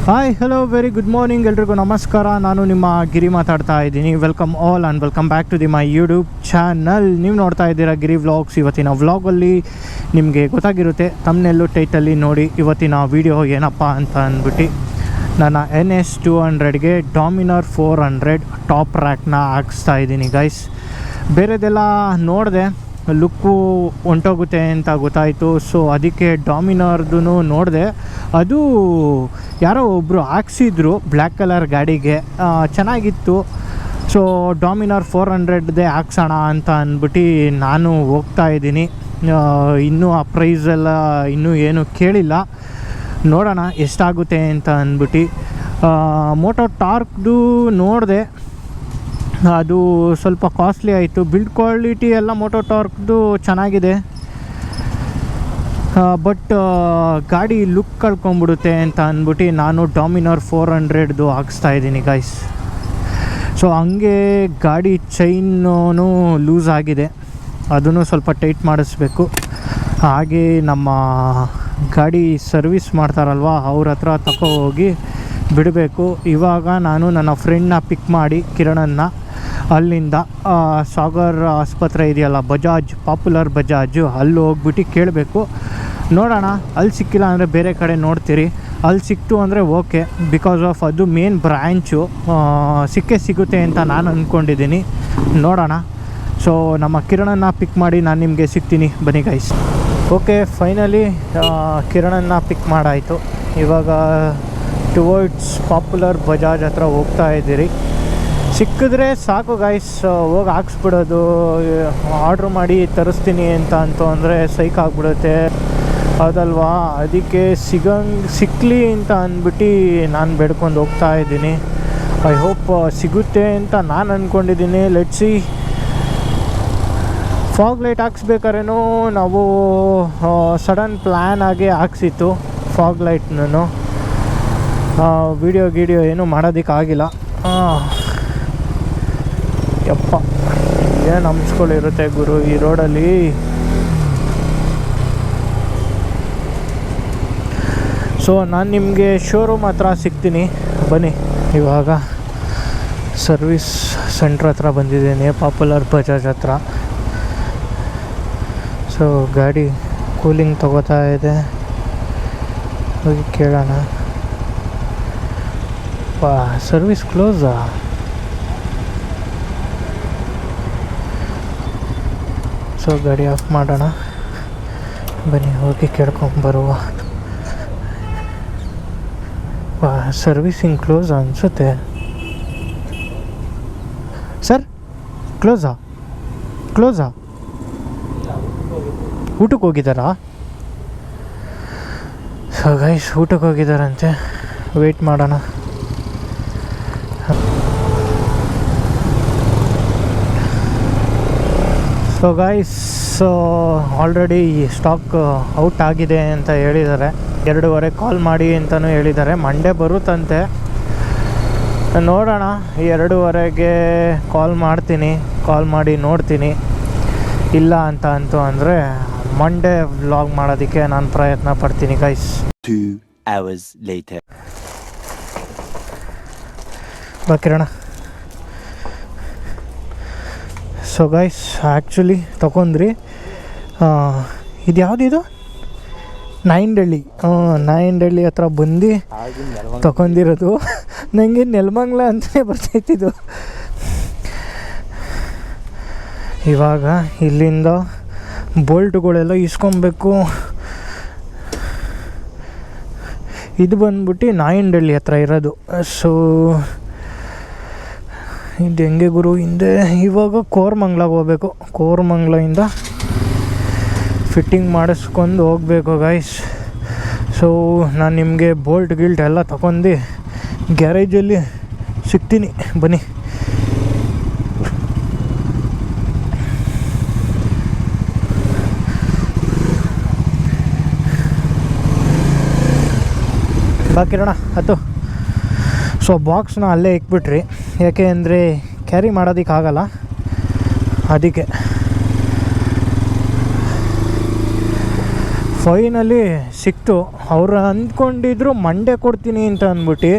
Hi hello very good morning ಎಲ್ರಿಗೂ ನಮಸ್ಕಾರ. ನಾನು ನಿಮ್ಮ ಗಿರಿ ಮಾತಾಡ್ತಾ ಇದ್ದೀನಿ. Welcome all and welcome back to my YouTube channel. ನೀವು ನೋಡ್ತಾ ಇದ್ದೀರಾ ಗಿರಿ ವ್ಲಾಗ್ಸ್. ಇವತ್ತಿನ ವ್ಲಾಗಲ್ಲಿ ನಿಮಗೆ ಗೊತ್ತಾಗಿರುತ್ತೆ, ತಮ್ಮನೆಲ್ಲೂ ಟೈಟಲ್ಲಿ ನೋಡಿ ಇವತ್ತಿನ ವೀಡಿಯೋ ಏನಪ್ಪ ಅಂತ ಅಂದ್ಬಿಟ್ಟು ನನ್ನ NS200ಗೆ ಡಾಮಿನರ್ 400 ಟಾಪ್ ರ್ಯಾಕ್ನ ಹಾಕಿಸ್ತಾ ಇದ್ದೀನಿ ಗೈಸ್. ಬೇರೆದೆಲ್ಲ ನೋಡಿದೆ, ಲುಕ್ಕು ಹೊಂಟೋಗುತ್ತೆ ಅಂತ ಗೊತ್ತಾಯಿತು. ಸೊ ಅದಕ್ಕೆ ಡಾಮಿನರ್ದು ನೋಡಿದೆ. ಅದು ಯಾರೋ ಒಬ್ಬರು ಹಾಕ್ಸಿದ್ರು ಬ್ಲ್ಯಾಕ್ ಕಲರ್ ಗಾಡಿಗೆ, ಚೆನ್ನಾಗಿತ್ತು. ಸೊ ಡಾಮಿನರ್ 400ದೇ ಹಾಕ್ಸೋಣ ಅಂತ ಅಂದ್ಬಿಟ್ಟು ನಾನು ಹೋಗ್ತಾ ಇದ್ದೀನಿ. ಇನ್ನೂ ಆ ಪ್ರೈಸೆಲ್ಲ ಇನ್ನೂ ಏನು ಕೇಳಿಲ್ಲ, ನೋಡೋಣ ಎಷ್ಟಾಗುತ್ತೆ ಅಂತ ಅಂದ್ಬಿಟ್ಟು. ಮೋಟೋ ಟಾರ್ಕ್ದು ನೋಡಿದೆ, ಅದು ಸ್ವಲ್ಪ ಕಾಸ್ಟ್ಲಿ ಆಯಿತು. ಬಿಲ್ಡ್ ಕ್ವಾಲಿಟಿ ಎಲ್ಲ ಮೋಟೋ ಟಾರ್ಕ್ದು ಚೆನ್ನಾಗಿದೆ, ಬಟ್ ಗಾಡಿ ಲುಕ್ ಕಳ್ಕೊಂಬಿಡುತ್ತೆ ಅಂತ ಅಂದ್ಬಿಟ್ಟು ನಾನು ಡಾಮಿನರ್ 400ದು ಹಾಕ್ಸ್ತಾ ಇದ್ದೀನಿ ಗೈಸ್. ಸೊ ಹಂಗೆ ಗಾಡಿ ಚೈನೂ ಲೂಸ್ ಆಗಿದೆ, ಅದನ್ನು ಸ್ವಲ್ಪ ಟೈಟ್ ಮಾಡಿಸ್ಬೇಕು. ಹಾಗೆ ನಮ್ಮ ಗಾಡಿ ಸರ್ವಿಸ್ ಮಾಡ್ತಾರಲ್ವ, ಅವ್ರ ಹತ್ರ ಹೋಗಿ ಬಿಡಬೇಕು. ಇವಾಗ ನಾನು ನನ್ನ ಫ್ರೆಂಡ್ನ ಪಿಕ್ ಮಾಡಿ ಕಿರಣನ್ನ ಅಲ್ಲಿಂದ ಸಾಗರ್ ಆಸ್ಪತ್ರೆ ಇದೆಯಲ್ಲ, ಬಜಾಜ್ ಪಾಪ್ಯುಲರ್ ಬಜಾಜು, ಅಲ್ಲಿ ಹೋಗ್ಬಿಟ್ಟು ಕೇಳಬೇಕು. ನೋಡೋಣ, ಅಲ್ಲಿ ಸಿಕ್ಕಿಲ್ಲ ಅಂದರೆ ಬೇರೆ ಕಡೆ ನೋಡ್ತೀರಿ. ಅಲ್ಲಿ ಸಿಕ್ತು ಅಂದರೆ ಓಕೆ, ಬಿಕಾಸ್ ಆಫ್ ಅದು ಮೇನ್ ಬ್ರ್ಯಾಂಚು, ಸಿಗುತ್ತೆ ಅಂತ ನಾನು ಅಂದ್ಕೊಂಡಿದ್ದೀನಿ. ನೋಡೋಣ. ಸೊ ನಮ್ಮ ಕಿರಣನ್ನ ಪಿಕ್ ಮಾಡಿ ನಾನು ನಿಮಗೆ ಸಿಗ್ತೀನಿ, ಬನ್ನಿ ಗೈಸ್. ಓಕೆ, ಫೈನಲಿ ಕಿರಣನ್ನ ಪಿಕ್ ಮಾಡಾಯಿತು. ಇವಾಗ ಟುವರ್ಡ್ಸ್ ಪಾಪ್ಯುಲರ್ ಬಜಾಜ್ ಹತ್ರ ಹೋಗ್ತಾ ಇದ್ದೀರಿ. ಸಿಕ್ಕಿದ್ರೆ ಸಾಕು ಗೈಸ್, ಹೋಗಿ ಹಾಕ್ಸ್ಬಿಡೋದು. ಆರ್ಡ್ರ್ ಮಾಡಿ ತರಿಸ್ತೀನಿ ಅಂತ ಅಂದರೆ ಸೈಕ್ ಆಗಿಬಿಡುತ್ತೆ, ಹೌದಲ್ವಾ? ಅದಕ್ಕೆ ಸಿಕ್ಕಲಿ ಅಂತ ಅಂದ್ಬಿಟ್ಟು ನಾನು ಬೇಡ್ಕೊಂಡು ಹೋಗ್ತಾ ಇದ್ದೀನಿ. ಐ ಹೋಪ್ ಸಿಗುತ್ತೆ ಅಂತ ನಾನು ಅಂದ್ಕೊಂಡಿದ್ದೀನಿ. Let's see. ಫಾಗ್ ಲೈಟ್ ಹಾಕ್ಸ್ಬೇಕಾದ್ರೇನೂ ನಾವು ಸಡನ್ ಪ್ಲ್ಯಾನ್ ಆಗಿ ಹಾಕ್ಸಿತ್ತು ಫಾಗ್ ಲೈಟ್ನೂ. ವಿಡಿಯೋ ಏನೂ ಮಾಡೋದಕ್ಕಾಗಿಲ್ಲ. ಯಪ್ಪ, ಏನು ಅಂಶಗಳಿರುತ್ತೆ ಗುರು ಈ ರೋಡಲ್ಲಿ. ಸೊ ನಾನು ನಿಮಗೆ ಶೋರೂಮ್ ಹತ್ರ ಸಿಗ್ತೀನಿ, ಬನ್ನಿ. ಇವಾಗ ಸರ್ವಿಸ್ ಸೆಂಟ್ರ್ ಹತ್ರ ಬಂದಿದ್ದೀನಿ, ಪಾಪ್ಯುಲರ್ ಬಜಾಜ್ ಹತ್ರ. ಸೊ ಗಾಡಿ ಕೂಲಿಂಗ್ ತಗೋತಾ ಇದೆ, ಹೋಗಿ ಕೇಳೋಣ. ಸರ್ವಿಸ್ ಕ್ಲೋಸಾ? ಸೊ ಗಾಡಿ ಆಫ್ ಮಾಡೋಣ, ಬನ್ನಿ ಹೋಗಿ ಕೇಳ್ಕೊಂಬರುವ. ಸರ್ವಿಸಿಂಗ್ ಕ್ಲೋಸ್ ಅನಿಸುತ್ತೆ ಸರ್. ಕ್ಲೋಸಾ? ಊಟಕ್ಕೆ ಹೋಗಿದ್ದಾರಾ? ಸೊ ಗೈಸ್, ಊಟಕ್ಕೆ ಹೋಗಿದ್ದಾರಂತೆ, ವೆಯ್ಟ್ ಮಾಡೋಣ. So guys, already stock out ಆಗಿದೆ ಅಂತ ಹೇಳಿದ್ದಾರೆ. 2:15 ಕಾಲ್ ಮಾಡಿ ಅಂತಲೂ ಹೇಳಿದ್ದಾರೆ. ಮಂಡೇ ಬರುತ್ತಂತೆ, ನೋಡೋಣ. 2:15ಗೆ ಕಾಲ್ ಮಾಡಿ ನೋಡ್ತೀನಿ. ಇಲ್ಲ ಅಂತ ಅಂದರೆ ಮಂಡೇ ವ್ಲಾಗ್ ಮಾಡೋದಕ್ಕೆ ನಾನು ಪ್ರಯತ್ನ ಪಡ್ತೀನಿ ಗೈಸ್. 2 hours later. ಬಾಕಿರೋಣ. ಸೊ ಗೈಸ್, ಆ್ಯಕ್ಚುಲಿ ತೊಗೊಂಡ್ರಿ, ಇದು ಯಾವುದಿದು? ನಾಯಿಂಡಳ್ಳಿ ಹತ್ರ ಬಂದು ತೊಗೊಂಡಿರೋದು. ನನಗೆ ನೆಲಮಂಗ್ಲ ಅಂತಲೇ ಬರ್ತೈತಿದ್ದು. ಇವಾಗ ಇಲ್ಲಿಂದ ಬೋಲ್ಟ್ಗಳೆಲ್ಲ ಇಸ್ಕೊಬೇಕು. ಇದು ಬಂದ್ಬಿಟ್ಟು ನಾಯಿಂಡಳ್ಳಿ ಹತ್ರ ಇರೋದು. ಸೊ ಇದು ಹೆಂಗೆ ಗುರು ಹಿಂದೆ. ಇವಾಗ ಕೋರಮಂಗ್ಲಾಗೆ ಹೋಗ್ಬೇಕು, ಕೋರಮಂಗ್ಲಿಂದ ಫಿಟ್ಟಿಂಗ್ ಮಾಡಿಸ್ಕೊಂಡು ಹೋಗಬೇಕು ಗೈಸ್. ಸೊ ನಾನು ನಿಮಗೆ ಬೋಲ್ಟ್ ಎಲ್ಲ ತಗೊಂಡು ಗ್ಯಾರೇಜಲ್ಲಿ ಸಿಗ್ತೀನಿ, ಬನ್ನಿ. ಬಾಕಿರೋಣ ಹತ್ತು. ಸೊ ಬಾಕ್ಸ್ನ ಅಲ್ಲೇ ಇಕ್ಬಿಟ್ರಿ, ಯಾಕೆ ಅಂದರೆ ಕ್ಯಾರಿ ಮಾಡೋದಕ್ಕಾಗಲ್ಲ, ಅದಕ್ಕೆ. ಫೈನಲಿ ಸಿಕ್ತು. ಅವ್ರು ಅಂದ್ಕೊಂಡಿದ್ರು ಮಂಡೇ ಕೊಡ್ತೀನಿ ಅಂತ ಅಂದ್ಬಿಟ್ಟು,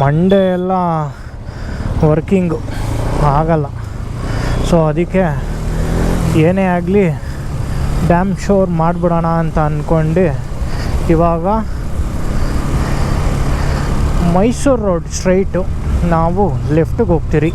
ಮಂಡೇ ಎಲ್ಲ ವರ್ಕಿಂಗು ಆಗಲ್ಲ. ಸೊ ಅದಕ್ಕೆ ಏನೇ ಆಗಲಿ ಡ್ಯಾಮ್ ಶೋರ್ ಮಾಡಿಬಿಡೋಣ ಅಂತ ಅಂದ್ಕೊಂಡು ಇವಾಗ ಮೈಸೂರು ರೋಡ್ ಸ್ಟ್ರೈಟು ನಾವು ಲೆಫ್ಟಿಗೆ ಹೋಗ್ತೀರಿ.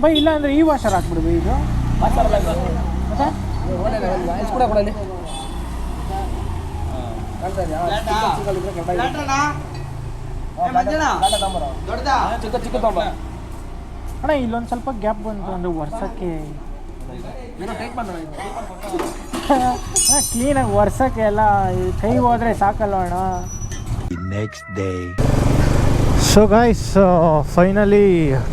ಬೈ ಇಲ್ಲ ಅಂದರೆ ಈ ವಾಷರ್ ಹಾಕ್ಬಿಡ್ಬಿ. ಇದು ಅಣ್ಣ ಇಲ್ಲೊಂದು ಸ್ವಲ್ಪ ಗ್ಯಾಪ್ ಬಂತು ಅಂದರೆ ವರ್ಷಕ್ಕೆ ಕ್ಲೀನಾಗಿ ವರ್ಷಕ್ಕೆ ಎಲ್ಲ ಕೈ ಹೋದರೆ ಸಾಕಲ್ಲ ಅಣ್ಣ. Next day. So guys, finally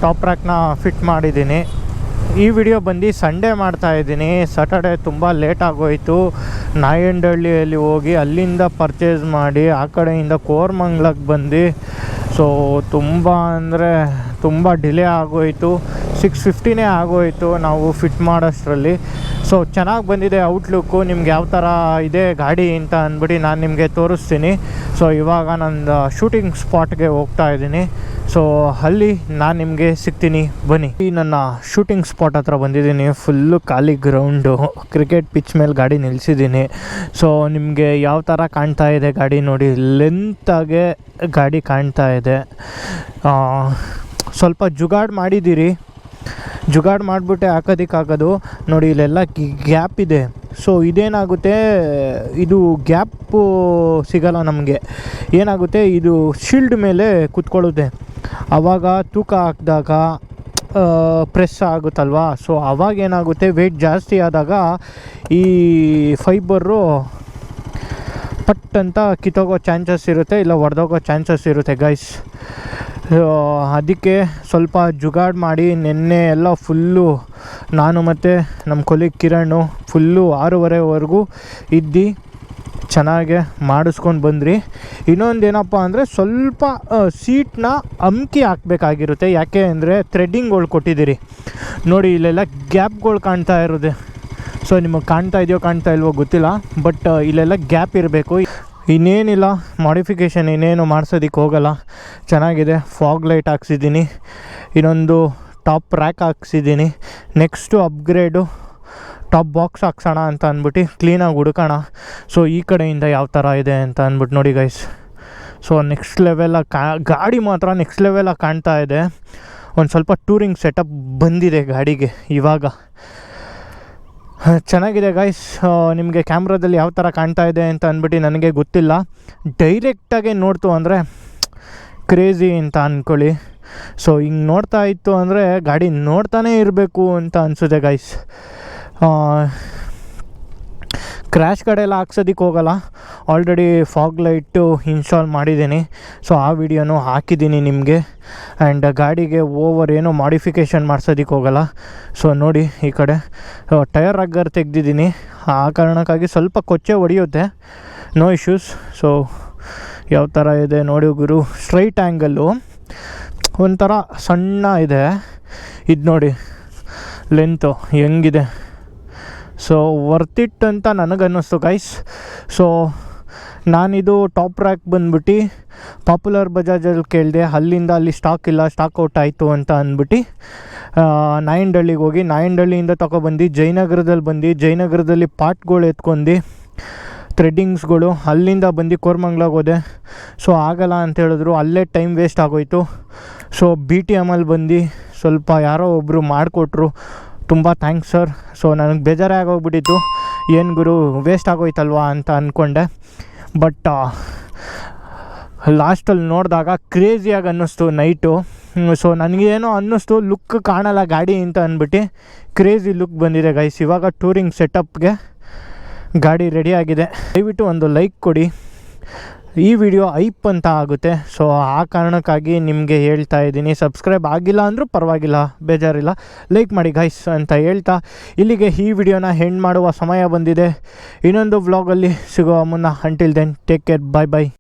top ರ್ಯಾಕ್ನ ಫಿಟ್ ಮಾಡಿದ್ದೀನಿ. ಈ ವಿಡಿಯೋ ಬಂದು ಸಂಡೇ ಮಾಡ್ತಾಯಿದ್ದೀನಿ. ಸ್ಯಾಟರ್ಡೇ ತುಂಬ ಲೇಟ್ ಆಗೋಯಿತು. ನಾಯಂಡಹಳ್ಳಿಯಲ್ಲಿ ಹೋಗಿ ಅಲ್ಲಿಂದ ಪರ್ಚೇಸ್ ಮಾಡಿ ಆ ಕಡೆಯಿಂದ ಕೋರಮಂಗ್ಲಕ್ಕೆ ಬಂದು, ಸೊ ತುಂಬ ಅಂದರೆ ತುಂಬ ಡಿಲೇ ಆಗೋಯಿತು. 6:50 ಆಗೋಯಿತು ನಾವು ಫಿಟ್ ಮಾಡೋಷ್ಟರಲ್ಲಿ. ಸೊ ಚೆನ್ನಾಗಿ ಬಂದಿದೆ ಔಟ್ಲುಕ್ಕು. ನಿಮ್ಗೆ ಯಾವ ಥರ ಇದೆ ಗಾಡಿ ಅಂತ ಅಂದ್ಬಿಟ್ಟು ನಾನು ನಿಮಗೆ ತೋರಿಸ್ತೀನಿ. ಸೊ ಇವಾಗ ನಂದು ಶೂಟಿಂಗ್ ಸ್ಪಾಟ್ಗೆ ಹೋಗ್ತಾ ಇದ್ದೀನಿ. ಸೊ ಅಲ್ಲಿ ನಾನು ನಿಮಗೆ ಸಿಗ್ತೀನಿ, ಬನ್ನಿ. ಈ ನನ್ನ ಶೂಟಿಂಗ್ ಸ್ಪಾಟ್ ಹತ್ರ ಬಂದಿದ್ದೀನಿ. ಫುಲ್ಲು ಖಾಲಿ ಗ್ರೌಂಡು, ಕ್ರಿಕೆಟ್ ಪಿಚ್ ಮೇಲೆ ಗಾಡಿ ನಿಲ್ಲಿಸಿದ್ದೀನಿ. ಸೊ ನಿಮಗೆ ಯಾವ ಥರ ಕಾಣ್ತಾ ಇದೆ ಗಾಡಿ ನೋಡಿ, ಲೆಂತಾಗೆ ಗಾಡಿ ಕಾಣ್ತಾ ಇದೆ. ಸ್ವಲ್ಪ ಜುಗಾಡ್ ಮಾಡಿದ್ದೀರಿ, ಜುಗಾಡ್ ಮಾಡಿಬಿಟ್ಟೆ ಹಾಕೋದಕ್ಕಾಗೋದು. ನೋಡಿ ಇಲ್ಲೆಲ್ಲ ಗ್ಯಾಪ್ ಇದೆ. ಸೊ ಇದೇನಾಗುತ್ತೆ, ಇದು ಗ್ಯಾಪು ಸಿಗಲ್ಲ ನಮಗೆ. ಏನಾಗುತ್ತೆ, ಇದು ಶೀಲ್ಡ್ ಮೇಲೆ ಕೂತ್ಕೊಳ್ಳುತ್ತೆ. ಆವಾಗ ತೂಕ ಹಾಕಿದಾಗ ಪ್ರೆಸ್ ಆಗುತ್ತಲ್ವ. ಸೊ ಆವಾಗ ಏನಾಗುತ್ತೆ, ವೆಯ್ಟ್ ಜಾಸ್ತಿ ಆದಾಗ ಈ ಫೈಬರು ಪಟ್ ಅಂತ ಕಿತ್ತೋಗೋ ಚಾನ್ಸಸ್ ಇರುತ್ತೆ, ಇಲ್ಲ ಒಡೆದೋಗೋ ಚಾನ್ಸಸ್ ಇರುತ್ತೆ ಗೈಸ್. ಅದಕ್ಕೆ ಸ್ವಲ್ಪ ಜುಗಾಡ್ ಮಾಡಿ ನೆನ್ನೆ ಎಲ್ಲ ಫುಲ್ಲು ನಾನು ಮತ್ತು ನಮ್ಮ ಕೊಲೀಗ್ ಕಿರಣ್ ಫುಲ್ಲು 6:30ವರೆಗೂ ಇದ್ದು ಚೆನ್ನಾಗೆ ಮಾಡಿಸ್ಕೊಂಡು ಬಂದ್ರಿ. ಇನ್ನೊಂದೇನಪ್ಪ ಅಂದರೆ ಸ್ವಲ್ಪ ಸೀಟ್ನ ಅಮ್ಕಿ ಹಾಕಬೇಕಾಗಿರುತ್ತೆ. ಯಾಕೆ ಅಂದರೆ ಥ್ರೆಡ್ಡಿಂಗ್ಗಳು ಕೊಟ್ಟಿದ್ದೀರಿ ನೋಡಿ, ಇಲ್ಲೆಲ್ಲ ಗ್ಯಾಪ್ಗಳು ಕಾಣ್ತಾ ಇರೋದೆ. ಸೊ ನಿಮಗೆ ಕಾಣ್ತಾ ಇದೆಯೋ ಕಾಣ್ತಾ ಇಲ್ವೋ ಗೊತ್ತಿಲ್ಲ, ಬಟ್ ಇಲ್ಲೆಲ್ಲ ಗ್ಯಾಪ್ ಇರಬೇಕು. ಇನ್ನೇನಿಲ್ಲ, ಮಾಡಿಫಿಕೇಷನ್ ಇನ್ನೇನು ಮಾಡ್ಸೋದಕ್ಕೆ ಹೋಗಲ್ಲ. ಚೆನ್ನಾಗಿದೆ. ಫಾಗ್ ಲೈಟ್ ಹಾಕ್ಸಿದ್ದೀನಿ, ಇನ್ನೊಂದು ಟಾಪ್ ರ್ಯಾಕ್ ಹಾಕ್ಸಿದ್ದೀನಿ. ನೆಕ್ಸ್ಟು ಅಪ್ಗ್ರೇಡು ಟಾಪ್ ಬಾಕ್ಸ್ ಹಾಕ್ಸೋಣ ಅಂತ ಅಂದ್ಬಿಟ್ಟು ಕ್ಲೀನಾಗಿ ಹುಡ್ಕೋಣ. ಸೊ ಈ ಕಡೆಯಿಂದ ಯಾವ ಥರ ಇದೆ ಅಂತ ಅಂದ್ಬಿಟ್ಟು ನೋಡಿ ಗೈಸ್. ಸೊ ನೆಕ್ಸ್ಟ್ ಲೆವೆಲಾಗಿ ಗಾಡಿ ಮಾತ್ರ ನೆಕ್ಸ್ಟ್ ಲೆವೆಲಾಗಿ ಕಾಣ್ತಾ ಇದೆ. ಒಂದು ಸ್ವಲ್ಪ ಟೂರಿಂಗ್ ಸೆಟಪ್ ಬಂದಿದೆ ಗಾಡಿಗೆ ಇವಾಗ. ಚೆನ್ನಾಗಿದೆ ಗೈಸ್. ನಿಮಗೆ ಕ್ಯಾಮ್ರಾದಲ್ಲಿ ಯಾವ ಥರ ಕಾಣ್ತಾ ಇದೆ ಅಂತ ಅಂದ್ಬಿಟ್ಟು ನನಗೆ ಗೊತ್ತಿಲ್ಲ. ಡೈರೆಕ್ಟಾಗೆ ನೋಡ್ತು ಅಂದರೆ ಕ್ರೇಜಿ ಅಂತ ಅಂದ್ಕೊಳ್ಳಿ. ಸೊ ಹಿಂಗೆ ನೋಡ್ತಾ ಇತ್ತು ಅಂದರೆ ಗಾಡಿ ನೋಡ್ತಾನೇ ಇರಬೇಕು ಅಂತ ಅನಿಸುತ್ತೆ ಗೈಸ್. ಕ್ರ್ಯಾಶ್ ಕಡೆಯೆಲ್ಲ ಹಾಕ್ಸೋದಕ್ಕೆ ಹೋಗಲ್ಲ. ಆಲ್ರೆಡಿ ಫಾಗ್ ಲೈಟು ಇನ್ಸ್ಟಾಲ್ ಮಾಡಿದ್ದೀನಿ. ಸೊ ಆ ವಿಡಿಯೋನೂ ಹಾಕಿದ್ದೀನಿ ನಿಮಗೆ. ಆ್ಯಂಡ್ ಗಾಡಿಗೆ ಓವರ್ ಏನೋ ಮಾಡಿಫಿಕೇಷನ್ ಮಾಡ್ಸೋದಕ್ಕೆ ಹೋಗಲ್ಲ. ಸೊ ನೋಡಿ ಈ ಕಡೆ ಟೈರ್ ರಗ್ಗರ್ ತೆಗ್ದಿದ್ದೀನಿ. ಆ ಕಾರಣಕ್ಕಾಗಿ ಸ್ವಲ್ಪ ಕೊಚ್ಚೆ ಹೊಡೆಯುತ್ತೆ, ನೋ ಇಶ್ಯೂಸ್. ಸೊ ಯಾವ ಥರ ಇದೆ ನೋಡಿ ಗುರು, ಸ್ಟ್ರೈಟ್ ಆ್ಯಂಗಲ್ಲು ಒಂಥರ ಸಣ್ಣ ಇದೆ. ಇದು ನೋಡಿ ಲೆಂತು ಹೆಂಗಿದೆ. ಸೊ ವರ್ತ್ ಇಟ್ ಅಂತ ನನಗನ್ನಿಸ್ತು ಗೈಸ್. ಸೊ ನಾನಿದು ಟಾಪ್ ರ್ಯಾಕ್ ಬಂದ್ಬಿಟ್ಟು ಪಾಪ್ಯುಲರ್ ಬಜಾಜಲ್ಲಿ ಕೇಳಿದೆ. ಅಲ್ಲಿಂದ ಅಲ್ಲಿ ಸ್ಟಾಕ್ ಇಲ್ಲ, ಸ್ಟಾಕ್ ಔಟ್ ಆಯಿತು ಅಂತ ಅಂದ್ಬಿಟ್ಟು ನಾಯಂಡಹಳ್ಳಿಗೆ ಹೋಗಿ ನಾಯಂಡಹಳ್ಳಿಯಿಂದ ತೊಗೊಬಂದು ಜಯನಗರದಲ್ಲಿ ಪಾರ್ಟ್ಗಳು ಎತ್ಕೊಂಡು ಥ್ರೆಡ್ಡಿಂಗ್ಸ್ಗಳು ಅಲ್ಲಿಂದ ಬಂದು ಕೋರಮಂಗ್ಲಕ್ಕೆ ಹೋದೆ. ಸೊ ಆಗಲ್ಲ ಅಂತ ಹೇಳಿದ್ರು, ಅಲ್ಲೇ ಟೈಮ್ ವೇಸ್ಟ್ ಆಗೋಯಿತು. ಸೊ BTMಲ್ಲಿ ಬಂದು ಸ್ವಲ್ಪ ಯಾರೋ ಒಬ್ಬರು ಮಾಡಿಕೊಟ್ರು. ತುಂಬ ಥ್ಯಾಂಕ್ಸ್ ಸರ್. ಸೊ ನನಗೆ ಬೇಜಾರೇ ಆಗೋಗ್ಬಿಟ್ಟಿತ್ತು, ಏನು ಗುರು ವೇಸ್ಟ್ ಆಗೋಯ್ತಲ್ವಾ ಅಂತ ಅಂದ್ಕೊಂಡೆ. ಬಟ್ ಲಾಸ್ಟಲ್ಲಿ ನೋಡಿದಾಗ ಕ್ರೇಜಿಯಾಗಿ ಅನ್ನಿಸ್ತು ನೈಟು. ಸೊ ನನಗೇನೋ ಅನ್ನಿಸ್ತು, ಲುಕ್ ಕಾಣಲ್ಲ ಗಾಡಿ ಅಂತ ಅಂದ್ಬಿಟ್ಟು ಕ್ರೇಜಿ ಲುಕ್ ಬಂದಿದೆ ಗೈಸ್. ಇವಾಗ ಟೂರಿಂಗ್ ಸೆಟಪ್ಗೆ ಗಾಡಿ ರೆಡಿಯಾಗಿದೆ. ದಯವಿಟ್ಟು ಒಂದು ಲೈಕ್ ಕೊಡಿ. ಈ ವಿಡಿಯೋ ಐಪ್ ಅಂತ ಆಗುತ್ತೆ, ಸೊ ಆ ಕಾರಣಕ್ಕಾಗಿ ನಿಮಗೆ ಹೇಳ್ತಾ ಇದ್ದೀನಿ. ಸಬ್ಸ್ಕ್ರೈಬ್ ಆಗಿಲ್ಲ ಅಂದರೂ ಪರವಾಗಿಲ್ಲ, ಬೇಜಾರಿಲ್ಲ, ಲೈಕ್ ಮಾಡಿ ಗೈಸ್ ಅಂತ ಹೇಳ್ತಾ ಇಲ್ಲಿಗೆ ಈ ವಿಡಿಯೋನ ಎಂಡ್ ಮಾಡುವ ಸಮಯ ಬಂದಿದೆ. ಇನ್ನೊಂದು ವ್ಲಾಗಲ್ಲಿ ಸಿಗುವ ಮುನ್ನ, ಅಂಟಿಲ್ ದೆನ್ ಟೇಕ್ ಕೇರ್, ಬಾಯ್ ಬಾಯ್.